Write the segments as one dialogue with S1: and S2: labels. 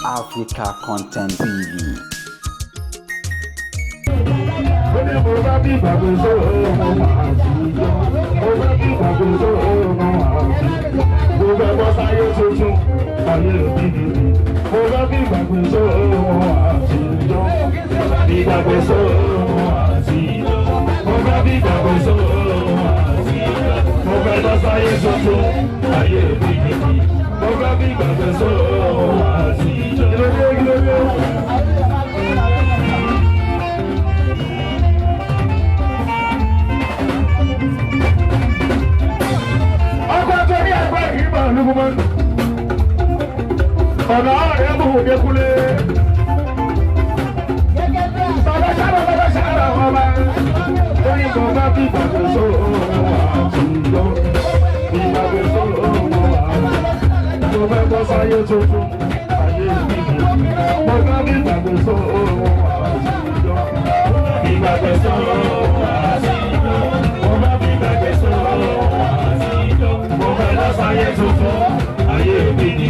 S1: Africa Content TV.
S2: Ọ̀nà ọ̀rẹ́ mú òdekúlé. Bàbá sára ọba. Lórí kan bá bí ìgbàgbé sọ̀rọ̀ àtijọ́. Ìgbàgbé sọ̀rọ̀ àtijọ́. Mo fẹ́ bọ́ sáyé tuntun. Ayé ìbílẹ̀. Mo fẹ́ bí ìgbàgbé sọ̀rọ̀ àtijọ́. Ìgbàgbé sọ̀rọ̀ àtijọ́. Mo fẹ́ bí ìgbàgbé sọ̀rọ̀ àtijọ́. Mo fẹ́ lọ sáyé tuntun. Ayé ìbílẹ̀.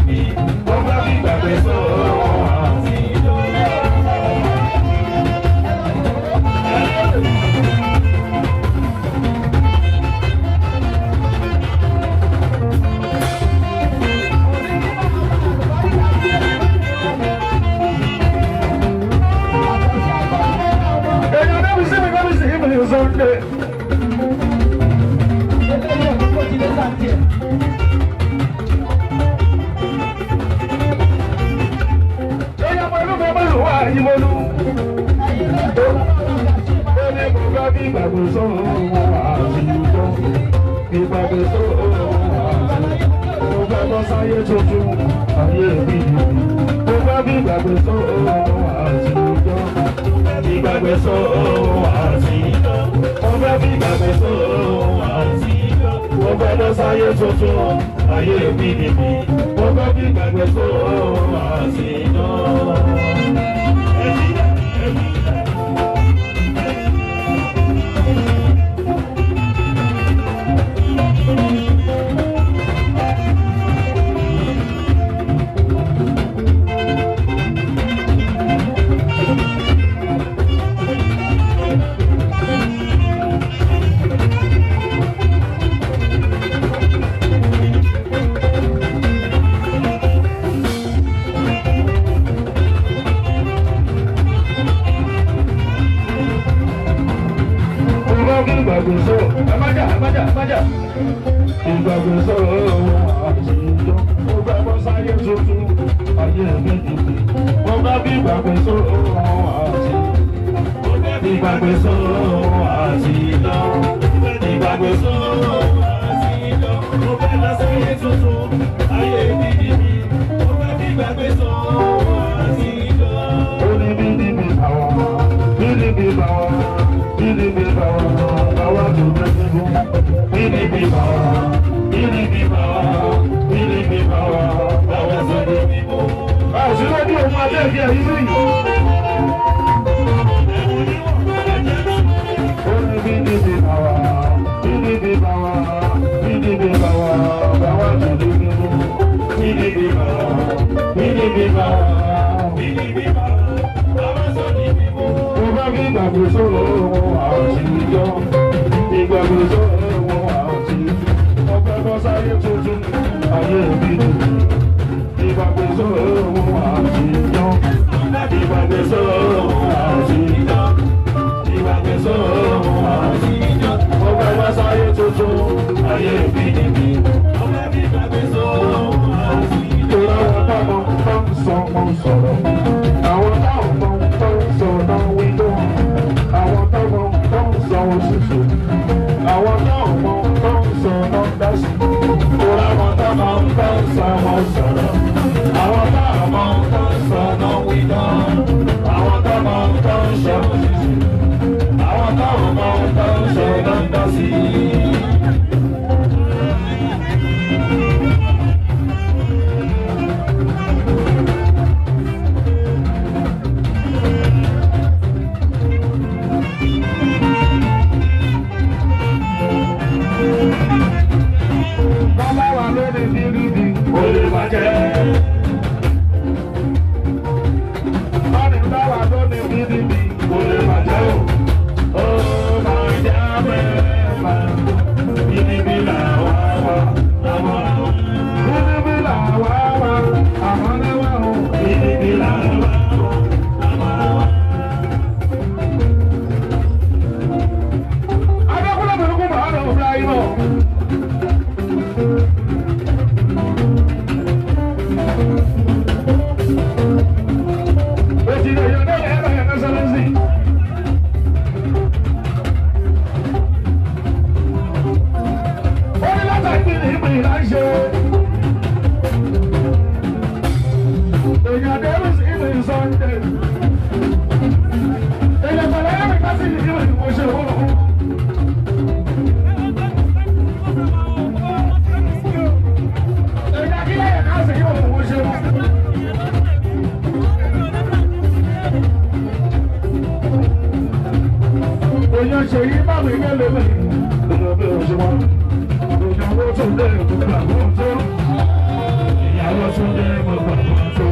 S2: tún dé gbogbo àwọn tó.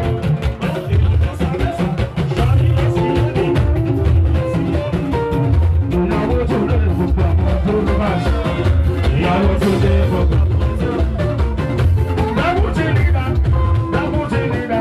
S2: Ìyàwó tún dé gbogbo àwọn tó ló bá ṣe. Ìyàwó tún dé gbogbo àwọn tó. Dábùtì nígbà, dábùtì nígbà.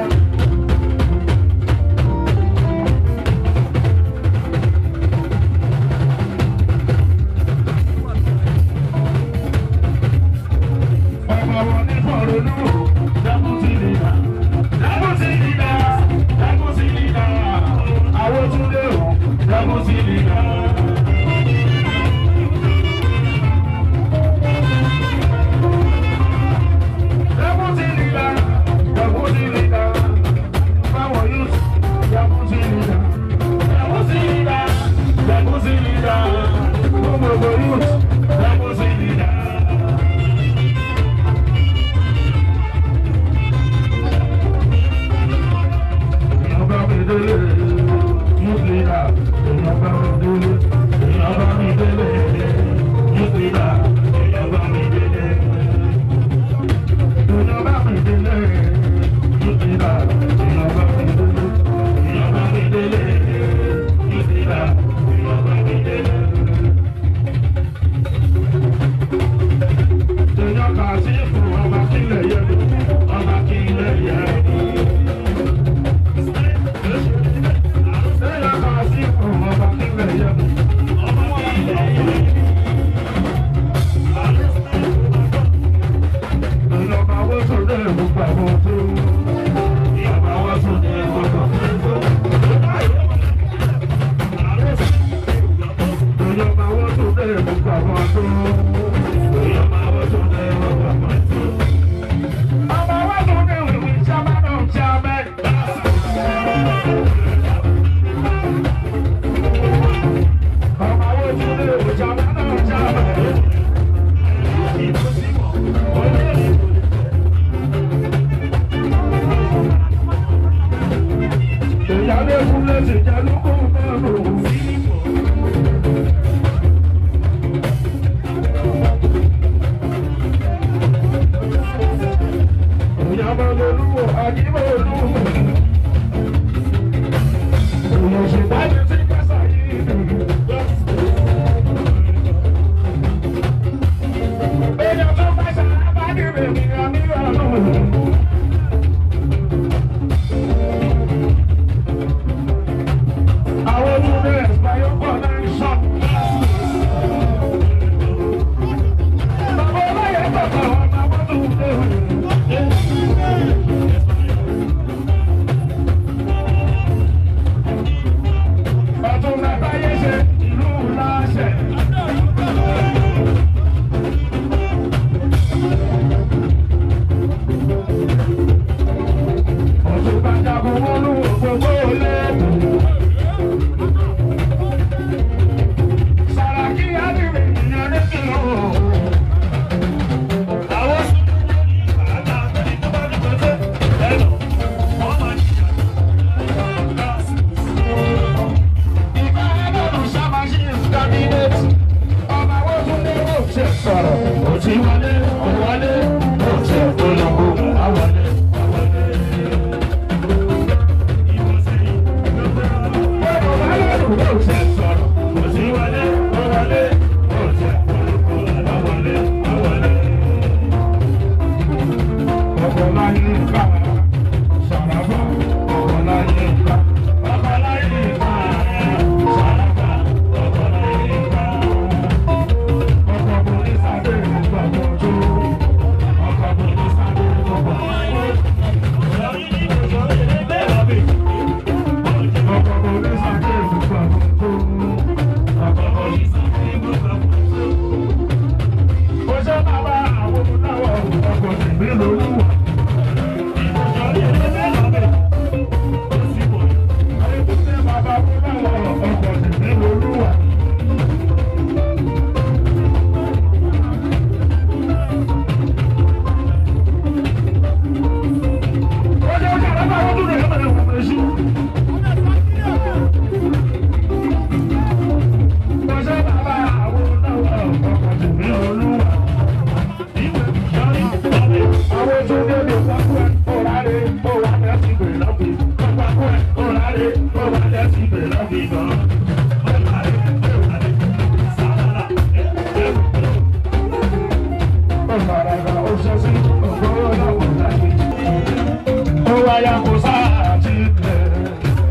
S2: wáyà kò sáà ti lẹ̀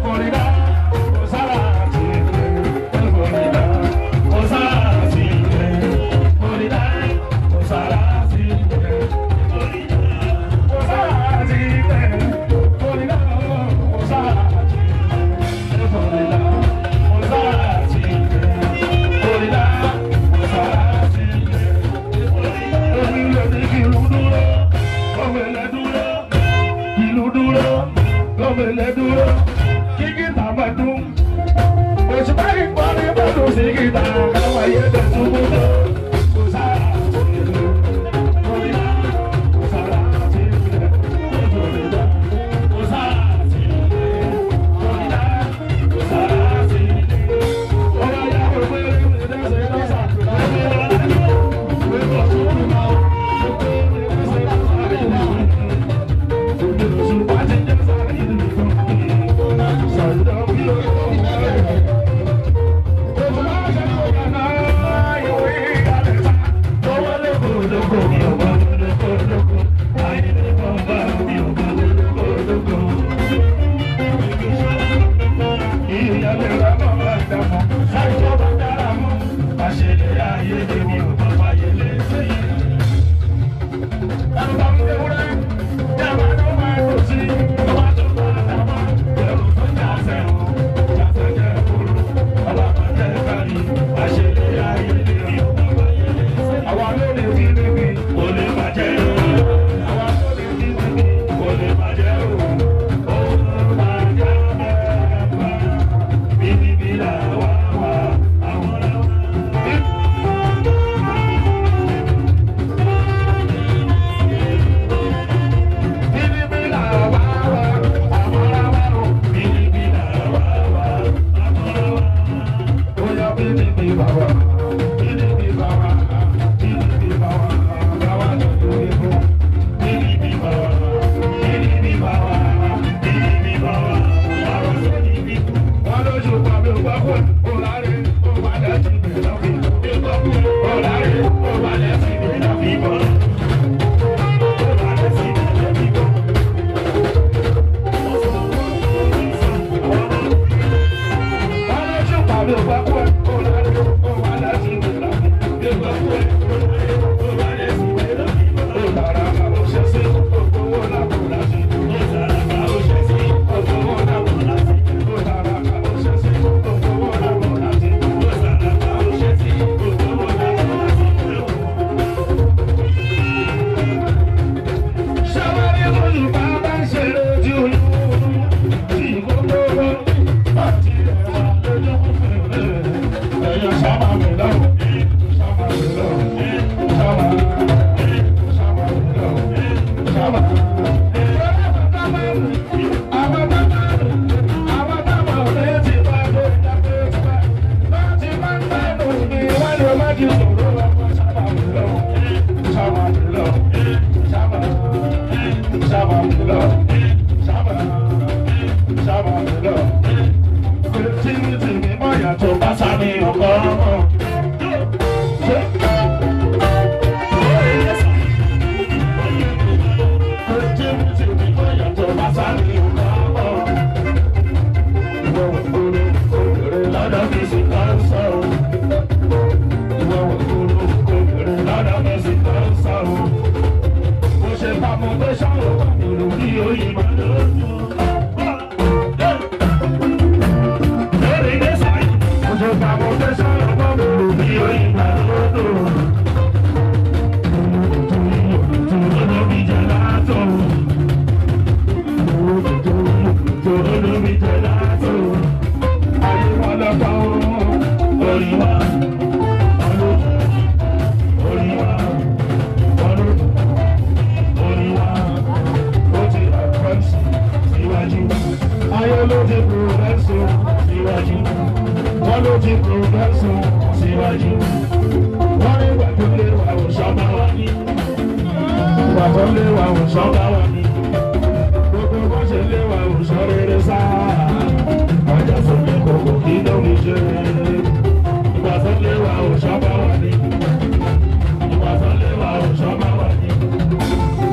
S2: kórìíra kò sáà ti lẹ̀ kórìíra kò sáà ti lẹ̀ kórìíra kò sáà ti lẹ̀ kórìíra kò sáà ti lẹ̀ kórìíra kò sáà ti lẹ̀ kórìíra kò sáà ti lẹ̀ kórìíra kò sáà ti lẹ̀ onílé ní kí ìlú dúró ọmọlẹ dúró ìlú dúró ọmọlẹ dúró kí gìtá máa dún oṣù báyìí parí bọ́dún sí gìtá káwọn ayé dẹ̀ tún mú lọ kò sáà ti lẹ̀ kórìíra kò sáà ti lẹ̀ kórìíra kò sáà ti lẹ̀ kórìíra kò sáà ti lẹ̀ ọba yà wọ pé ẹsẹ̀ lọ́sà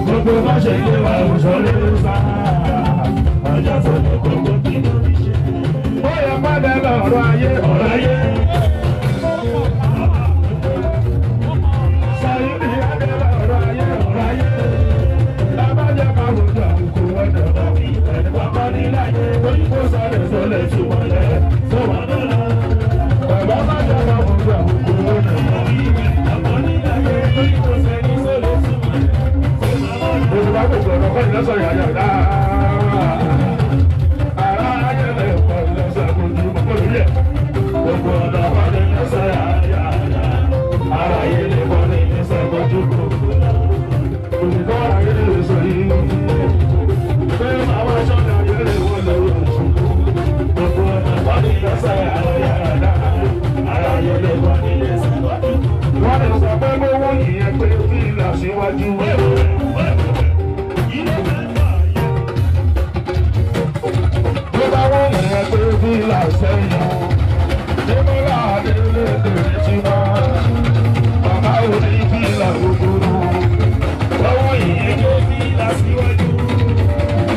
S3: Gbogbo bá ṣe ilé wa ò sọ lé sá.
S2: lè túmọ̀ lẹ̀ tó wà lọ́la. Bàbá má jẹ́ ká mọ̀ gbà kó lọ́nà mọ́. Àmọ́ nígbà yẹn lórí kò sẹ́ni tó lè túmọ̀ lẹ̀ tó wà lọ́la. Yorùbá kò gbọdọ̀ kọ́ ìlẹ́sọ̀ yàyà dáa. Ara ayẹlẹ̀ kọ́ ìlẹ́sọ̀ àkójú mọ́kọ́ lórí ẹ̀. Gbogbo ọ̀dọ́ kọ́ ìlẹ́sọ̀ yàyà dáa. Ara ayẹlẹ̀ kọ́ ìlẹ́sọ̀ àkójú gbogbo. Olùkọ́ ayẹlẹ̀ sọ yìí. Pé àwọn aṣọ́nà ayẹlẹ̀ wọ́n lọ́wọ́ oṣù. Gbogbo ọ̀dọ́ kọ́ ìlẹ́sọ̀ yàyà dáa. Ara ayẹlẹ̀ kọ́ ìlẹ́sọ̀ àkójú. Wọ́n lè sọ pé gbówó yìí pé kí ìlà síwájú. Bila sẹ́yìn, Débọ́lá Adélèké ti máa, bàbá òní bila gbogbo, lọ́wọ́ yìí ké bila síwájú,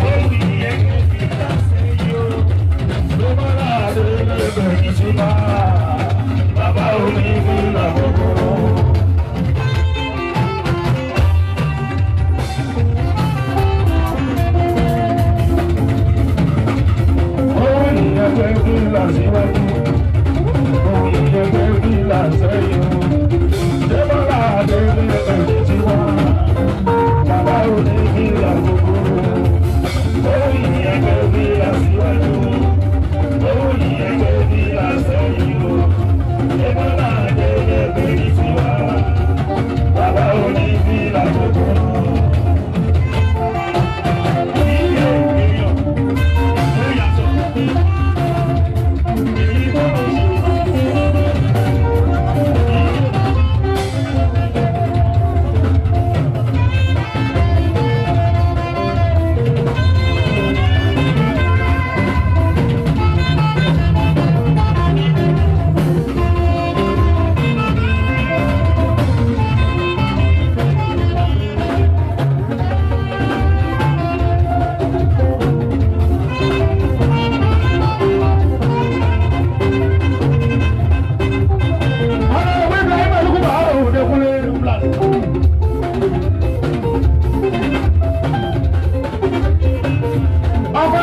S2: lọ́wọ́ yìí ké bila sẹ́yìn o. Débọ́lá Adélèké ti máa, bàbá òní bila gbogbo. Bila síwájú, òyìnbó bila sẹ́yìn, Débọ́lá Adélèké ti wá, bàbá òní bila gbogbo, òyìnbó bila síwájú, òyìnbó bila sẹ́yìn, Débọ́lá Adélèké ti wá, bàbá òní bila gbogbo. Ọkọ̀